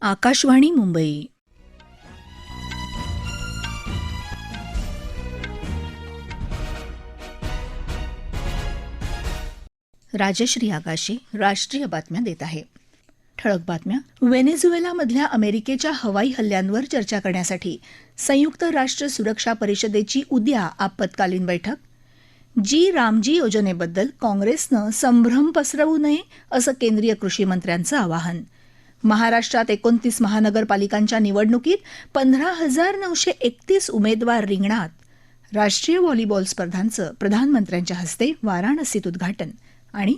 आकाशवाणी मुंबई. राजश्री आकाशे राष्ट्रीय बातम्या देत आहे. ठळक बातम्या. व्हेनेझुएलामधल्या अमेरिकेच्या हवाई हल्ल्यांवर चर्चा करण्यासाठी संयुक्त राष्ट्र सुरक्षा परिषदेची उद्या आपत्कालीन बैठक. रामजी योजनेबद्दल काँग्रेसनं संभ्रम पसरवू नये असं केंद्रीय कृषी मंत्र्यांचं आवाहन. महाराष्ट्रात 29 महानगरपालिकांच्या निवडणुकीत 15,931 उमेदवार रिंगणात. राष्ट्रीय व्हॉलीबॉल स्पर्धांचं प्रधानमंत्र्यांच्या हस्ते वाराणसीत उद्घाटन. आणि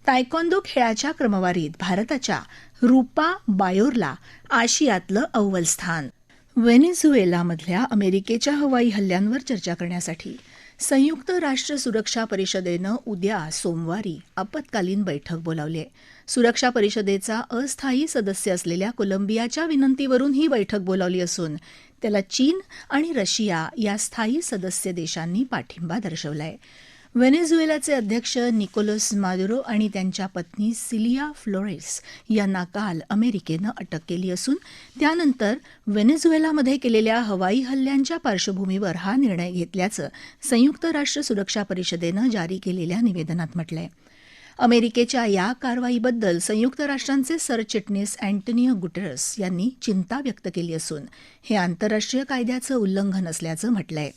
तायक्वांदो खेळाच्या क्रमवारीत भारताच्या रूपा बायोरला आशियातलं अव्वल स्थान. व्हेनेझुएलामधल्या अमेरिकेच्या हवाई हल्ल्यांवर चर्चा करण्यासाठी संयुक्त राष्ट्र सुरक्षा परिषदेनं उद्या सोमवारी आपत्कालीन बैठक बोलावली आहे. सुरक्षा परिषदेचा अस्थायी सदस्य असलेल्या कोलंबियाच्या विनंतीवरून ही बैठक बोलावली असून त्याला चीन आणि रशिया या स्थायी सदस्य देशांनी पाठिंबा दर्शवला आहे. व्हेनेझुएलाचे अध्यक्ष निकोलस मादुरो आणि त्यांच्या पत्नी सिलिया फ्लोरेस यांना काल अमेरिकेनं अटक केली असून त्यानंतर व्हेनेझुएलामध्ये केलेल्या हवाई हल्ल्यांच्या पार्श्वभूमीवर हा निर्णय घेतल्याचं संयुक्त राष्ट्र सुरक्षा परिषदेनं जारी केलेल्या निवेदनात म्हटलंय. अमेरिकेच्या या कारवाईबद्दल संयुक्त राष्ट्रांचे सरचिटणीस अँटोनियो गुटेरस यांनी चिंता व्यक्त केली असून हे आंतरराष्ट्रीय कायद्याचं उल्लंघन असल्याचं म्हटलंय.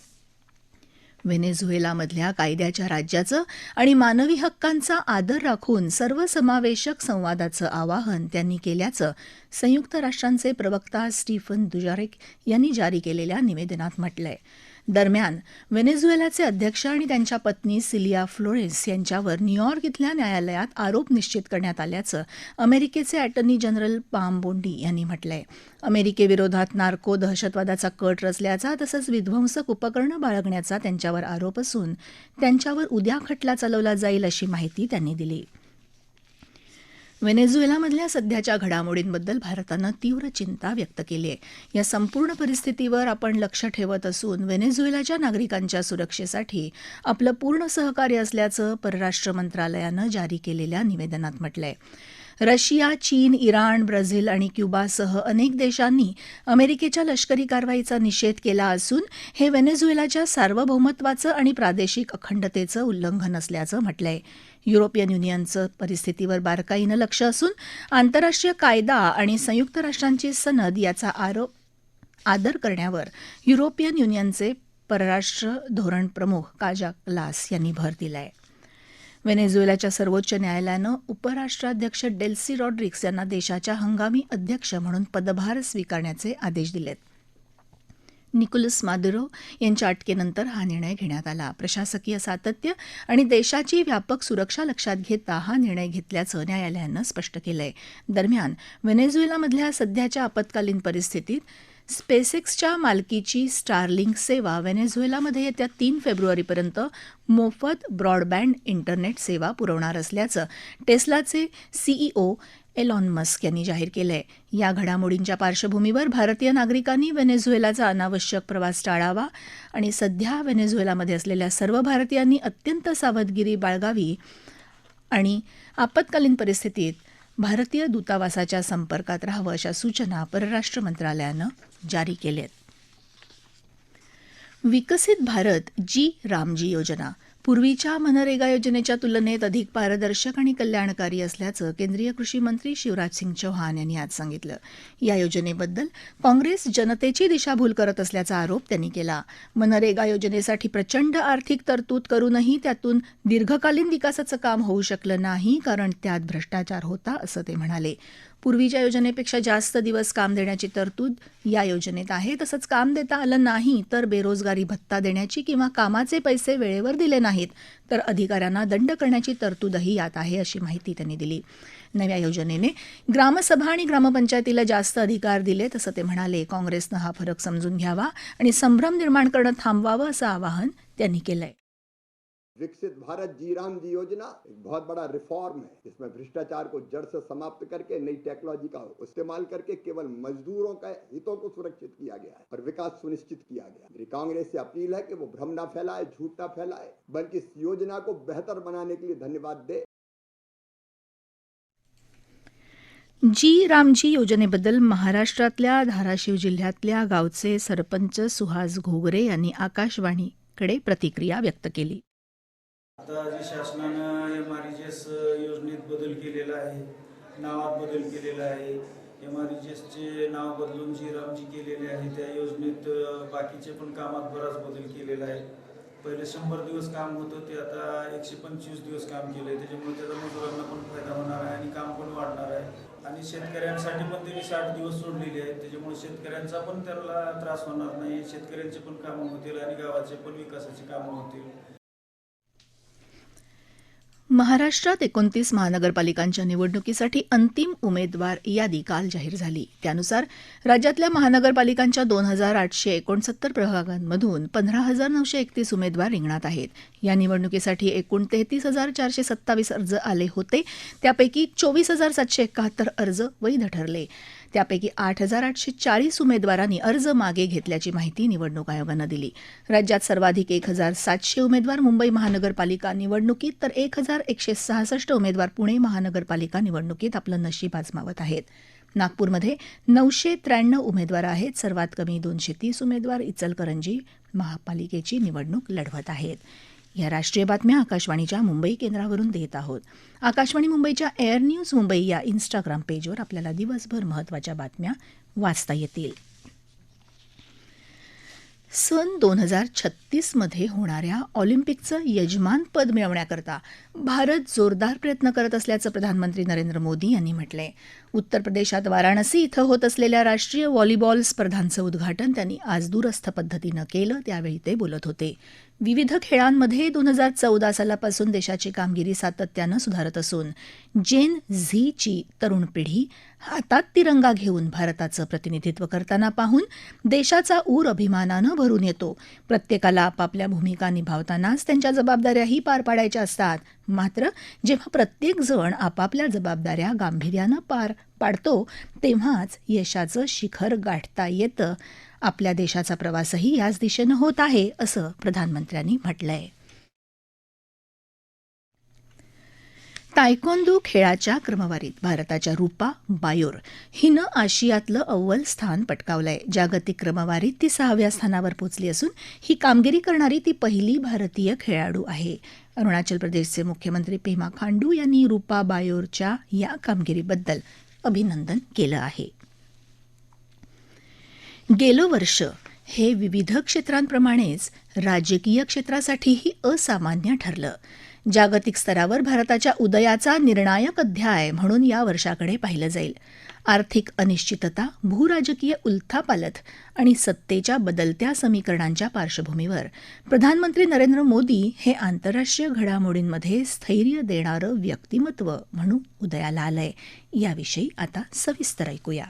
व्हेनेझुएलामधल्या कायद्याच्या राज्याचं आणि मानवी हक्कांचा आदर राखून सर्वसमावेशक संवादाचं आवाहन त्यांनी केल्याचं संयुक्त राष्ट्रांचे प्रवक्ता स्टीफन दुजारिक यांनी जारी केलेल्या निवेदनात म्हटलंय. दरम्यान व्हेनेझुएलाचे अध्यक्ष आणि त्यांच्या पत्नी सिलिया फ्लोरेस यांच्यावर न्यूयॉर्क इथल्या न्यायालयात आरोप निश्चित करण्यात आल्याचं अमेरिकेचे अटर्नी जनरल पाम बोंडी यांनी म्हटलंय. अमेरिकेविरोधात नार्को दहशतवादाचा कट रचल्याचा तसंच विध्वंसक उपकरणं बाळगण्याचा त्यांच्यावर आरोप असून त्यांच्यावर उद्या खटला चालवला जाईल अशी माहिती त्यांनी दिली. व्हेनेझुएलामधल्या सध्याच्या घडामोडींबद्दल भारतानं तीव्र चिंता व्यक्त केली आहे. या संपूर्ण परिस्थितीवर आपण लक्ष ठेवत असून व्हेनेझुएलाच्या नागरिकांच्या सुरक्षेसाठी आपलं पूर्ण सहकार्य असल्याचं परराष्ट्र मंत्रालयानं जारी केलेल्या निवेदनात म्हटलंय. रशिया, चीन, इराण, ब्राझील आणि क्युबासह अनेक देशांनी अमेरिकेच्या लष्करी कारवाईचा निषेध केला असून हे व्हेनेझुएलाच्या सार्वभौमत्वाचं आणि प्रादेशिक अखंडतेचं उल्लंघन असल्याचं म्हटलंय. युरोपियन युनियनचं परिस्थितीवर बारकाईनं लक्ष असून आंतरराष्ट्रीय कायदा आणि संयुक्त राष्ट्रांची सनद याचा आदर करण्यावर युरोपियन युनियनचे परराष्ट्र धोरण प्रमुख काजा क्लास यांनी भर दिलाय. व्हेनेझुएलाच्या सर्वोच्च न्यायालयानं उपराष्ट्राध्यक्ष डेल्सी रॉड्रिग्स यांना देशाच्या हंगामी अध्यक्ष म्हणून पदभार स्वीकारण्याचे आदेश दिलेत. निकोलस मादुरो यांच्या अटकेनंतर हा निर्णय घेण्यात आला. प्रशासकीय सातत्य आणि देशाची व्यापक सुरक्षा लक्षात घेता हा निर्णय घेतल्याचं न्यायालयानं स्पष्ट केलंय. दरम्यान व्हेनेझुएलामधल्या सध्याच्या आपत्कालीन परिस्थितीत स्पेसएक्सच्या मालकीची स्टारलिंक सेवा व्हेनेझुएलामध्ये येत्या 3 फेब्रुवारीपर्यंत मोफत ब्रॉडबँड इंटरनेट सेवा पुरवणार असल्याचं टेस्लाचे सीईओ एलॉन मस्क यांनी जाहीर केलंय. या घडामोडींच्या पार्श्वभूमीवर भारतीय नागरिकांनी व्हेनेझुएलाचा अनावश्यक प्रवास टाळावा आणि सध्या व्हेनेझुएलामध्ये असलेल्या सर्व भारतीयांनी अत्यंत सावधगिरी बाळगावी आणि आपत्कालीन परिस्थितीत भारतीय दूतावासाच्या संपर्कात राहावं अशा सूचना परराष्ट्र मंत्रालयानं जारी केल्यात. विकसित भारत रामजी योजना पूर्वीच्या मनरेगा योजनेच्या तुलनेत अधिक पारदर्शक आणि कल्याणकारी असल्याचं केंद्रीय कृषी मंत्री शिवराज सिंग चौहान यांनी आज सांगितलं. या योजनेबद्दल काँग्रेस जनतेची दिशाभूल करत असल्याचा आरोप त्यांनी केला. मनरेगा योजनेसाठी प्रचंड आर्थिक तरतूद करूनही त्यातून दीर्घकालीन विकासाचं काम होऊ शकलं नाही कारण त्यात भ्रष्टाचार होता असं ते म्हणाले. पूर्वीच्या योजनेपेक्षा जास्त दिवस काम देण्याची तरतूद या योजनेत आहे. तसंच काम देता आलं नाही तर बेरोजगारी भत्ता देण्याची किंवा कामाचे पैसे वेळेवर दिले नाहीत तर अधिकाऱ्यांना दंड करण्याची तरतूदही यात आहे अशी माहिती त्यांनी दिली. नव्या योजनेने ग्रामसभा आणि ग्रामपंचायतीला जास्त अधिकार दिले असं ते म्हणाले. काँग्रेसनं हा फरक समजून घ्यावा आणि संभ्रम निर्माण करणं थांबवावं असं आवाहन त्यांनी केलंय. विकसित भारत रामजी योजना एक बहुत बड़ा रिफॉर्म है जिसमें भ्रष्टाचार को जड़ से समाप्त करके नई टेक्नोलॉजी का इस्तेमाल करके केवल मजदूरों के हितों को सुरक्षित किया गया है और विकास सुनिश्चित किया गया. मेरी कांग्रेस से अपील है कि वो भ्रम न फैलाए, झूठ न फैलाए, बल्कि इस योजना को बेहतर बनाने के लिए धन्यवाद दे. जी रामजी योजनेबद्दल महाराष्ट्रातल्या धाराशिव जिल्ह्यातल्या गावचे सरपंच सुहास घोगरे यांनी आकाशवाणीकडे प्रतिक्रिया व्यक्त केली. आता जे शासनानं MRGS योजनेत बदल केलेला आहे, नावात बदल केलेला आहे. MRGSचे नाव बदलून जी रामजी केलेले आहे. त्या योजनेत बाकीचे पण कामात बराच बदल केलेला आहे. पहिले 100 दिवस काम होतं, ते आता 125 दिवस काम केलं आहे. त्याच्यामुळे त्याचा मजुरांना पण फायदा होणार आहे आणि काम पण वाढणार आहे. आणि शेतकऱ्यांसाठी पण त्यांनी 60 दिवस सोडलेले आहेत. त्याच्यामुळे शेतकऱ्यांचा पण त्याला त्रास होणार नाही. शेतकऱ्यांचे पण कामं होतील आणि गावाचे पण विकासाची कामं होतील. महाराष्ट्रात 29 महानगरपालिकांच्या निवडणुकीसाठी अंतिम उमेदवार यादी काल जाहीर झाली. त्यानुसार राज्यातल्या महानगरपालिकांच्या 2,869 प्रभागांमधून 15,931 उमेदवार रिंगणात आहेत. या निवडणुकीसाठी एकूण 33,427 अर्ज आले होते. त्यापैकी 24,771 अर्ज वैध ठरले. त्यापैकी 8,840 उमेदवारांनी अर्ज मागे घेतल्याची माहिती निवडणूक आयोगानं दिली. राज्यात सर्वाधिक 1,700 उमेदवार मुंबई महानगरपालिका निवडणुकीत तर 1,166 उमेदवार पुणे महानगरपालिका निवडणुकीत आपलं नशीब आजमावत आहेत. नागपूरमध्ये 993 उमेदवार आहेत. सर्वात कमी 230 उमेदवार इचलकरंजी महापालिकेची निवडणूक लढवत आहेत. या राष्ट्रीय बातम्या आकाशवाणीच्या मुंबई केंद्रावरून देत आहोत. आकाशवाणी मुंबईच्या एअर न्यूज मुंबई या इन्स्टाग्राम पेजवर आपल्याला दिवसभर महत्त्वाच्या बातम्या वाचता येतील. सन 2036 मध्ये होणाऱ्या ऑलिम्पिकचं यजमानपद मिळवण्याकरता भारत जोरदार प्रयत्न करत असल्याचं प्रधानमंत्री नरेंद्र मोदी यांनी म्हटलंय. उत्तर प्रदेशात वाराणसी इथं होत असलेल्या राष्ट्रीय व्हॉलीबॉल स्पर्धांचं उद्घाटन त्यांनी आज दूरस्थ पद्धतीनं केलं. त्यावेळी ते बोलत होते. विविध खेळांमध्ये 2014 सालापासून देशाची कामगिरी सातत्यानं सुधारत असून जेन झीची तरुण पिढी हातात तिरंगा घेऊन भारताचं प्रतिनिधित्व करताना पाहून देशाचा ऊर अभिमानानं भरून येतो. प्रत्येकाला आपापल्या भूमिका निभावतानाच त्यांच्या जबाबदाऱ्याही पार पाडायच्या असतात. मात्र जेव्हा प्रत्येक जण आपापल्या जबाबदाऱ्या गांभीर्यानं पार पाडतो तेव्हाच यशाचं शिखर गाठता येतं. आपल्या देशाचा प्रवासही याच दिशेनं होत आहे असं प्रधानमंत्र्यांनी म्हटलंय. तायक्वोंदो खेळाच्या क्रमवारीत भारताच्या रूपा बायोर हिनं आशियातलं अव्वल स्थान पटकावलंय. जागतिक क्रमवारीत ती 6व्या स्थानावर पोचली असून ही कामगिरी करणारी ती पहिली भारतीय खेळाडू आहे. अरुणाचल प्रदेशचे मुख्यमंत्री पेमा खांडू यांनी रूपा बायोरच्या या कामगिरीबद्दल अभिनंदन केलं आहे. गेलं वर्ष हे विविध क्षेत्रांप्रमाणेच राजकीय क्षेत्रासाठीही असामान्य ठरलं. जागतिक स्तरावर भारताच्या उदयाचा निर्णायक अध्याय म्हणून या वर्षाकडे पाहिलं जाईल. आर्थिक अनिश्चितता, भूराजकीय उलथापालथ आणि सत्तेच्या बदलत्या समीकरणांच्या पार्श्वभूमीवर प्रधानमंत्री नरेंद्र मोदी हे आंतरराष्ट्रीय घडामोडींमध्ये स्थैर्य देणारं व्यक्तिमत्व म्हणून उदयाला आलंय. याविषयी आता सविस्तर ऐकूया.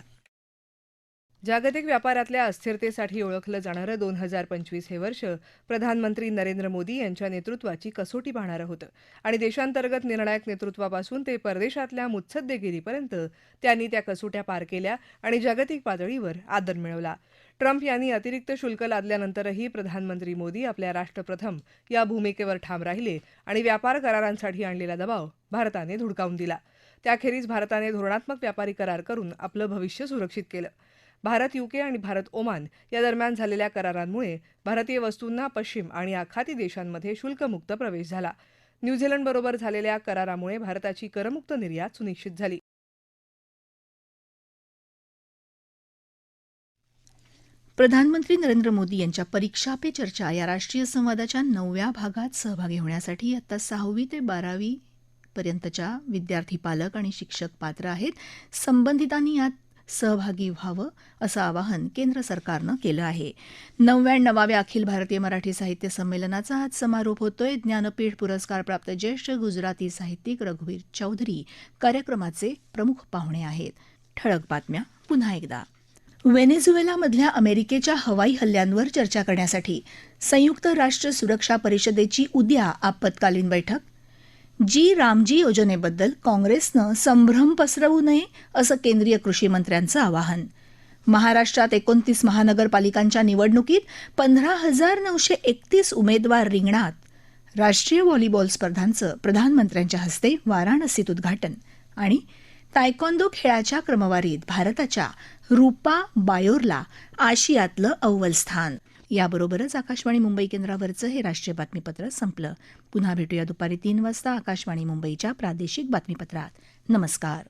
जागतिक व्यापारातल्या अस्थिरतेसाठी ओळखलं जाणारं 2025 हे वर्ष प्रधानमंत्री नरेंद्र मोदी यांच्या नेतृत्वाची कसोटी पाहणारं होतं आणि देशांतर्गत निर्णायक नेतृत्वापासून ते परदेशातल्या मुत्सद्देगिरीपर्यंत त्यांनी त्या कसोट्या पार केल्या आणि जागतिक पातळीवर आदर मिळवला. ट्रम्प यांनी अतिरिक्त शुल्क लादल्यानंतरही प्रधानमंत्री मोदी आपल्या राष्ट्रप्रथम या भूमिकेवर ठाम राहिले आणि व्यापार करारांसाठी आणलेला दबाव भारताने धुडकावून दिला. त्याखेरीज भारताने धोरणात्मक व्यापारी करार करून आपलं भविष्य सुरक्षित केलं. भारत UK आणि भारत ओमान या दरम्यान झालेल्या करारांमुळे भारतीय वस्तूंना पश्चिम आणि आखाती देशांमध्ये शुल्कमुक्त प्रवेश झाला. न्यूझीलंडबरोबर झालेल्या करारामुळे भारताची करमुक्त निर्यात सुनिश्चित झाली. प्रधानमंत्री नरेंद्र मोदी यांच्या परीक्षा पे चर्चा या राष्ट्रीय संवादाच्या 9व्या भागात सहभागी होण्यासाठी आता 6वी ते 12वी पर्यंतच्या विद्यार्थी, पालक आणि शिक्षक पात्र आहेत. संबंधितांनी यात सहभागी व्हावं असं आवाहन केंद्र सरकारनं केलं आहे. 99व्या अखिल भारतीय मराठी साहित्य संमेलनाचा आज समारोप होतोय. ज्ञानपीठ पुरस्कार प्राप्त ज्येष्ठ गुजराती साहित्यिक रघुवीर चौधरी कार्यक्रमाचे प्रमुख पाहुणे आहेत. ठळक बातम्या पुन्हा एकदा. व्हेनेझुएलामधल्या अमेरिकेच्या हवाई हल्ल्यांवर चर्चा करण्यासाठी संयुक्त राष्ट्र सुरक्षा परिषदेची उद्या आपत्कालीन बैठक. जी रामजी योजनेबद्दल काँग्रेसनं संभ्रम पसरवू नये असं केंद्रीय कृषी मंत्र्यांचं आवाहन. महाराष्ट्रात 29 महानगरपालिकांच्या निवडणुकीत 15,931 उमेदवार रिंगणात. राष्ट्रीय व्हॉलीबॉल स्पर्धांचं प्रधानमंत्र्यांच्या हस्ते वाराणसीत उद्घाटन. आणि तायक्वांदो खेळाच्या क्रमवारीत भारताच्या रूपा बायोरला आशियातलं अव्वल स्थान. याबरोबरच आकाशवाणी मुंबई केंद्रावरचं हे राष्ट्रीय बातमीपत्र संपलं. पुन्हा भेटूया दुपारी 3 वाजता आकाशवाणी मुंबईच्या प्रादेशिक बातमीपत्रात. नमस्कार.